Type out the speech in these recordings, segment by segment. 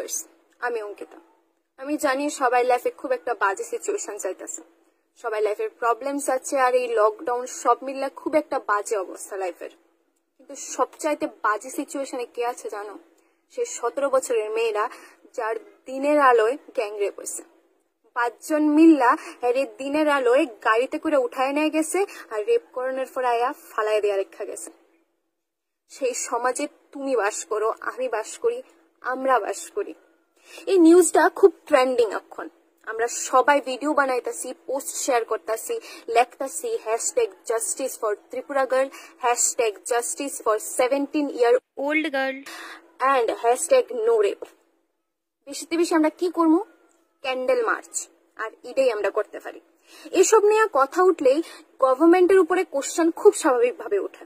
Viewers, আমি অঙ্কিতা। আমি জানি সবাই লাইফে খুব একটা বাজে সিচুয়েশন চাইতেছে, সবাই লাইফের প্রবলেমস আছে, আর এই লকডাউন সব মিললে খুব একটা বাজে অবস্থা লাইফের। কিন্তু সবচাইতে বাজে সিচুয়েশনে কে আছে জানো? সে 17 বছরের মেয়েরা যার দিনের আলোয় গ্যাং রেপ হয়েছে। 5 জন মিল্লা এর দিনের আলোয় গাড়িতে করে উঠায় নিয়ে গেছে আর রেপ করানোর পর আয়া ফালায় দেয়া রেখা গেছে। সেই সমাজে তুমি বাস করো, আমি বাস করি, আমরা বাস করি। এই নিউজটা খুব ট্রেন্ডিং এখন। আমরা সবাই ভিডিও বানাইতাছি, পোস্ট শেয়ার করতেছি, লেখতাছি #justice for Tripura girl, #justice for 17-year-old girl and #no rape. বেশিতে বেশি আমরা কি করবো? ক্যান্ডেল মার্চ, আর এটাই আমরা করতে পারি। এসব নিয়ে কথা উঠলেই গভর্নমেন্টের উপরে কোশ্চেন খুব স্বাভাবিকভাবে ওঠে,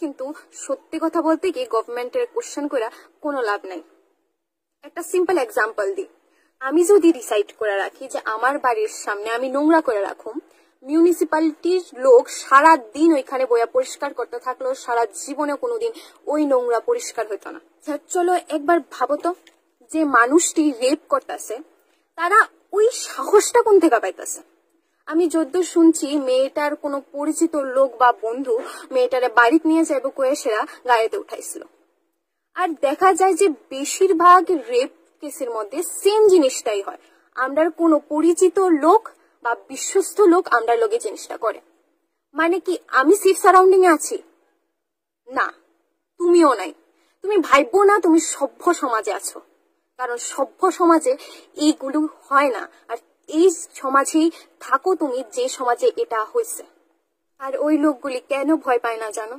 কিন্তু সত্যি কথা বলতে কি গভর্নমেন্টের কোশ্চেন করে কোনো লাভ নাই। একটা সিম্পল এক্সাম্পল দিই। আমি যদি ডিসাইড করে রাখি যে আমার বাড়ির সামনে আমি নোংরা করে রাখুম, মিউনিসিপ্যালিটির লোক সারা দিন ওইখানে বইয়া পরিষ্কার করতে থাকলেও সারা জীবনে কোনোদিন ওই নোংরা পরিষ্কার হইতো না। চলো একবার ভাবো তো, যে মানুষটি রেপ করতেছে তারা ওই সাহসটা কোন থেকে পাইতেছে? আমি যদ্দূর শুনছি মেয়েটার কোনো পরিচিত লোক বা বন্ধু মেয়েটারে বাড়িতে নিয়ে যাইব কয়ে সেরা গাড়িতে উঠাইছিল। আর দেখা যায় যে বেশিরভাগ রেপ কেসের মধ্যে সেম জিনিসটাই হয়। আমরার কোনো পরিচিত লোক বা বিশ্বস্ত লোক আমরার লগে জিনিসটা করে। মানে কি আমি সেফ সারাউন্ডিং এ আছি? না, তুমিও নাই। তুমি ভাইবো না তুমি সভ্য সমাজে আছো, কারণ সভ্য সমাজে এইগুলো হয় না। আর এই সমাজেই থাকো তুমি যে সমাজে এটা হয়েছে। আর ওই লোকগুলি কেন ভয় পায় না জানো?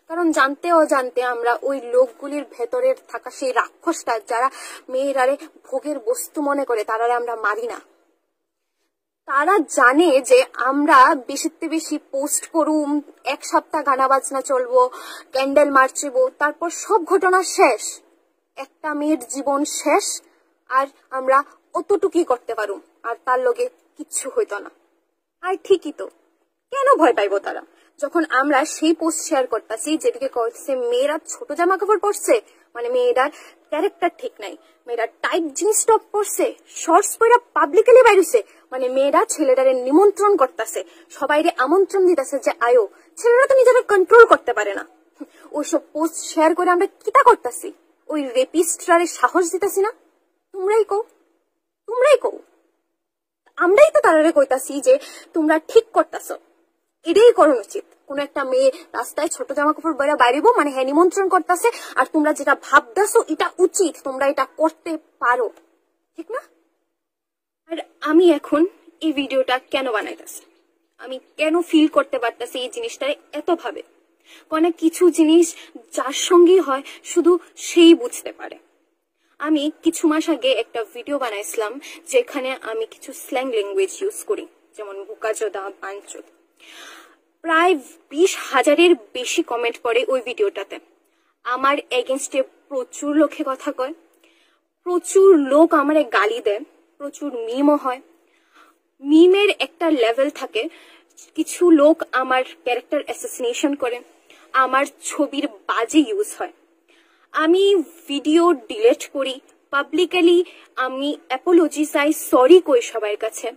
কারণ জানতে অজান্তে আমরা ওই লোকগুলির ভেতরের থাকা সেই রাক্ষসটা, যারা মেয়েরারে ভোগের বস্তু মনে করে, তারারে আমরা মারি না। তারা জানে যে আমরা বেশিতে বেশি পোস্ট করুম, 1 সপ্তাহ গানা বাজনা চলবো, ক্যান্ডেল মার্চিব, তারপর সব ঘটনা শেষ, একটা মেয়ের জীবন শেষ, আর আমরা অতটুকুই করতে পারুম, আর তার লগে কিচ্ছু হইতো না। আর ঠিকই তো, কেন ভয় পাইবো তারা? যখন আমরা সেই পোস্ট শেয়ার করতেছি যেদিকে করছে মেয়েরা ছোট জামা কাপড় পরছে, মানে মেয়েটার ক্যারেক্টার ঠিক নাই, মেয়েরা টাইট জিন্স টপ পরছে, শর্টস পরে পাবলিকলি বাইরেছে, মানে মেয়েরা ছেলেটারে নিমন্ত্রণ করতেছে, সবাইরে আমন্ত্রণ দিতেছে যে আয়ো। ছেলেরা তো নিজেদের কন্ট্রোল করতে পারে না। ওইসব পোস্ট শেয়ার করে আমরা কিতা করতেছি? ওই রেপিস্টরারে সাহস দিতেছি না? তোমরাই কও। আমরাই তো তারারে কইতাছি যে তোমরা ঠিক করতেছ, এটাই করণ উচিত। কোন একটা মেয়ে রাস্তায় ছোট জামা কাপড় পরে বাইরেবো, মানে হ্যাঁ নিমন্ত্রণ করতেছে, আর তোমরা যেটা ভাবতেছো এটা উচিত, তোমরা এটা করতে পারো, ঠিক না? আর আমি এখন এই ভিডিওটা কেন বানাইতেছি, আমি কেন ফিল করতে পারতেছি এই জিনিসটা এত ভাবে? কোনো কিছু জিনিস যার সঙ্গেই হয় শুধু সেই বুঝতে পারে। আমি কিছু মাস আগে একটা ভিডিও বানাইছিলাম যেখানে আমি কিছু স্ল্যাং ল্যাঙ্গুয়েজ ইউজ করি, যেমন বুকাচোদা, বাঞ্চোদ। প্রায় 20,000-এর বেশি কমেন্ট পড়ে ওই ভিডিওটাতে। আমার এগেনস্টে প্রচুর লোকে কথা কয়, প্রচুর লোক আমারে গালি দেয়, প্রচুর মিমও হয়। মিমের একটা লেভেল থাকে, কিছু লোক আমার ক্যারেক্টার অ্যাসাসিনেশন করে, আমার ছবির বাজে ইউজ হয়। আমি ভিডিও ডিলিট করি, পাবলিকলি আমি অ্যাপোলজি চাই, সরি কই সবার কাছে,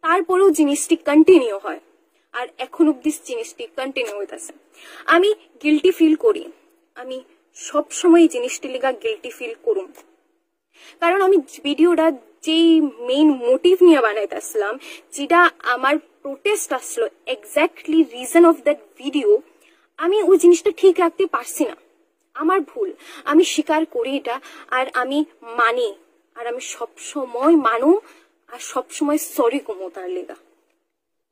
তারপরেও জিনিসটি কন্টিনিউ হয়, আর এখন অব্দি জিনিসটি কন্টিনিউ হইতেছে। আমি গিল্টি ফিল করি, আমি সবসময় জিনিসটি লেগা গিল্টি ফিল করুম, কারণ আমি ভিডিওটা যেই মেইন মোটিভ নিয়ে বানাইতেছিলাম, যেটা আমার প্রোটেস্ট আসলো, exactly reason of that video, আমি ওই জিনিসটা ঠিক রাখতে পারছি না। আমার ভুল, আমি স্বীকার করি এটা, আর আমি মানি, আর আমি সবসময় মানুম, আর সবসময় সরি কমো তার লেগা।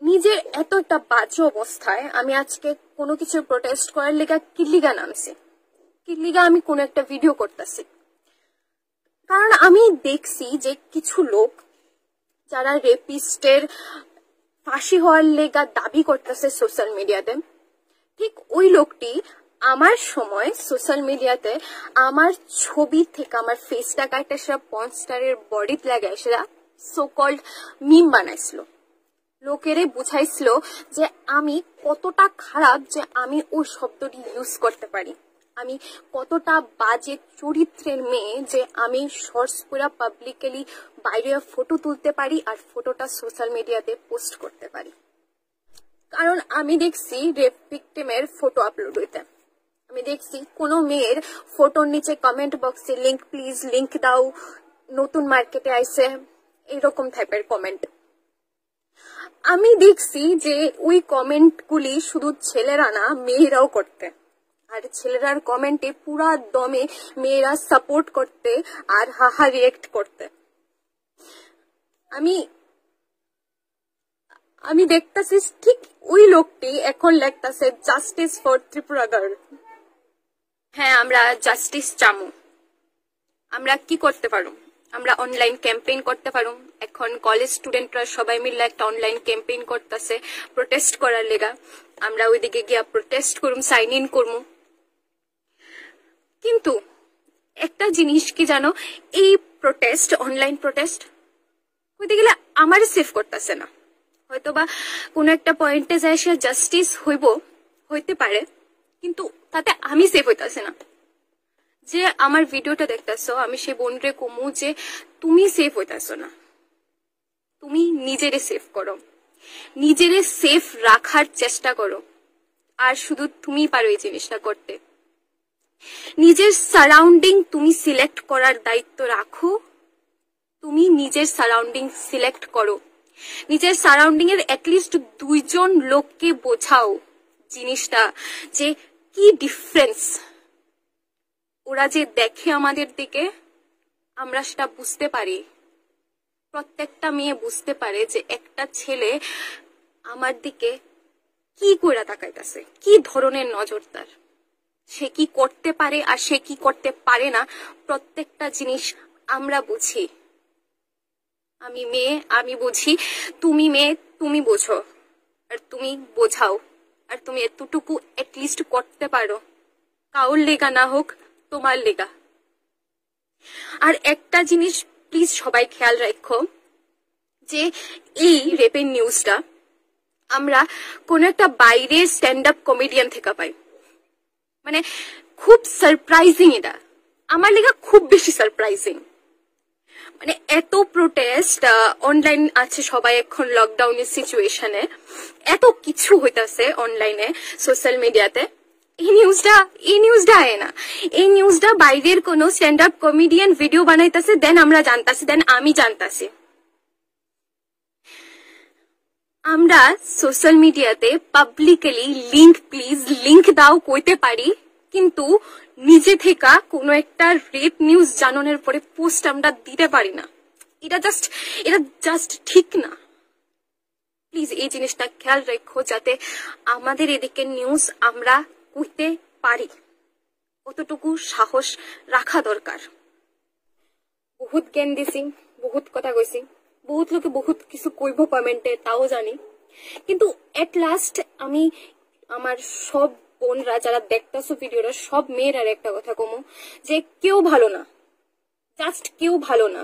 নিজের এত একটা বাজে অবস্থায় আমি আজকে কোনো কিছু প্রোটেস্ট করার লেগা কিল্লিগা নামছি, কিল্লিগা আমি কোনো একটা ভিডিও করতেছি। কারণ আমি দেখছি যে কিছু লোক যারা রেপিস্টের ফাঁসি হওয়ার লেগা দাবি করতেছে সোশ্যাল মিডিয়াতে, ঠিক ওই লোকটি আমার সময় সোশ্যাল মিডিয়াতে আমার ছবি থেকে আমার ফেসটা কাটে সেটা পর্নস্টারের বডিতে লাগায় সেটা সো কল্ড মিম বানাইছিল। লোকেরে বুঝাইছিল যে আমি কতটা খারাপ যে আমি ওই শব্দটি ইউজ করতে পারি। আমি কতটা বাজে চরিত্রের মেয়ে যে আমি শর্টস পুরা পাবলিকলি বাইরে ফটো তুলতে পারি আর ফটোটা সোশ্যাল মিডিয়াতে পোস্ট করতে পারি। কারণ আমি দেখছি রেপ ভিকটিমের ফটো আপলোড হইতে, আমি দেখছি কোনো মেয়ের ফটোর নিচে কমেন্ট বক্সে লিংক প্লিজ, লিংক দাও, নতুন মার্কেটে আইছে, এরকম টাইপের কমেন্ট। আমি দেখছি যে ওই কমেন্ট গুলি শুধু ছেলেরা না, মেয়েরাও করতে, আর ছেলেরার কমেন্টে পুরা দমে মেয়েরা সাপোর্ট করতে আর হাহা রিয়েক্ট করতে। আমি দেখতেছি ঠিক ওই লোকটি এখন লেখতেছে জাস্টিস ফর ত্রিপুরা গার্ল। হ্যাঁ, আমরা জাস্টিস চামু। আমরা কি করতে পারো? আমরা অনলাইন ক্যাম্পেইন করতে পারো। এখন কলেজ স্টুডেন্টরা সবাই মিলে একটা অনলাইন ক্যাম্পেইন করতেছে প্রোটেস্ট করার লেগা। আমরা ওইদিকে গিয়া প্রোটেস্ট করুম, সাইন ইন করবো। কিন্তু একটা জিনিস কি জানো, এই প্রোটেস্ট, অনলাইন প্রোটেস্ট হইতে গেলে আমার সেভ করতেছে না। হয়তোবা কোন একটা পয়েন্টে যায় সে জাস্টিস হইতে পারে, কিন্তু তাতে আমি সেভ হইতেছে না। যে আমার ভিডিওটা দেখতেছো, আমি সে বোনরে কমু যে তুমি সেভ হইতেছো না, তুমি নিজেরে সেভ করো, নিজেরে সেফ রাখার চেষ্টা করো। আর শুধু তুমি পারো এই জিনিসটা করতে। নিজের সারাউন্ডিং তুমি সিলেক্ট করার দায়িত্ব রাখো। তুমি নিজের সারাউন্ডিং সিলেক্ট করো। নিজের সারাউন্ডিং এর অ্যাটলিস্ট 2 জন লোককে বোঝাও জিনিসটা যে কি ডিফারেন্স। ওরা যে দেখে আমাদের দিকে, আমরা সেটা বুঝতে পারি। প্রত্যেকটা মেয়ে বুঝতে পারে যে একটা ছেলে আমার দিকে কি করে তাকাইতেছে, কি ধরনের নজর তার, সে কি করতে পারে আর সে কি করতে পারে না, প্রত্যেকটা জিনিস আমরা বুঝি। আমি মেয়ে, আমি বুঝি, তুমি মেয়ে, তুমি বোঝো, আর তুমি বোঝাও, আর তুমি এতটুকু এটলিস্ট করতে পারো, কাউর লেগা না হোক, তোমার লেগা। আর একটা জিনিস প্লিজ সবাই খেয়াল রাখো, যে এই রেপের নিউজটা আমরা কোন একটা বাইরের স্ট্যান্ড আপ কমেডিয়ান থেকে পাই। মানে খুব সারপ্রাইজিং, এটা আমার লেগা খুব বেশি সারপ্রাইজিং। মানে এত প্রোটেস্ট অনলাইন আছে, সবাই এখন লকডাউনের সিচুয়েশনে এত কিছু হইতাছে অনলাইনে, সোশ্যাল মিডিয়াতে। এই নিউজটা আয় না, এই নিউজটা বাইরের কোন স্ট্যান্ড আপ কমেডিয়ান ভিডিও বানাইতেছে, দেন আমরা জানতাছি, দেন আমি জানতাছি। আমরা সোশ্যাল মিডিয়াতে পাবলিকলি লিংক প্লিজ, লিংক দাও কইতে পারি, কিন্তু নিজে থেকে কোনো একটা রেপ নিউজ জানানোর পরে পোস্ট আমরা দিতে পারি না। এটা জাস্ট ঠিক না। প্লিজ এই জিনিসটা খেয়াল রাখো, যাতে আমাদের এদিকে নিউজ আমরা কইতে পারি, অতটুকু সাহস রাখা দরকার। বহুত জ্ঞান দিছি, বহুত কথা কইছি, বহুত লোকে বহুত কিছু কইব কমেন্টে, তাও জানি। কিন্তু এট লাস্ট আমি আমার সব বোনরা যারা দেখতেছো ভিডিওটা, সব মেয়েরার একটা কথা কমো, যে কেউ ভালো না, জাস্ট কেউ ভালো না,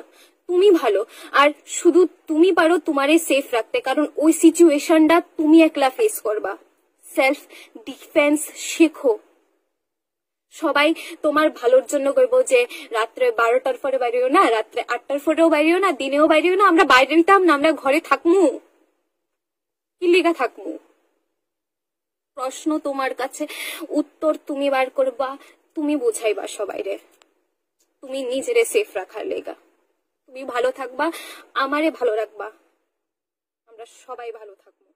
তুমি ভালো। আর শুধু তুমি পারো তোমারে সেফ রাখতে, কারণ ওই সিচুয়েশনটা তুমি একলা ফেস করবা। সেলফ ডিফেন্স শেখো। সবাই তোমার ভালোর জন্য কইব যে রাত্রে 12টার পরে বাইরেও না, রাত্রে 8টার পরেও বাইরেও না, দিনেও বাইরেও না। আমরা বাইরে দিতাম না, আমরা ঘরে থাকমু, কি লিগা থাকমু? প্রশ্ন তোমার কাছে, উত্তর তুমি বার করবা, তুমি বুঝাইবা সবাইরে। তুমি নিজেরে সেফ রাখার লেগা তুমি ভালো থাকবা, আমারে ভালো রাখবা, আমরা সবাই ভালো থাকবো।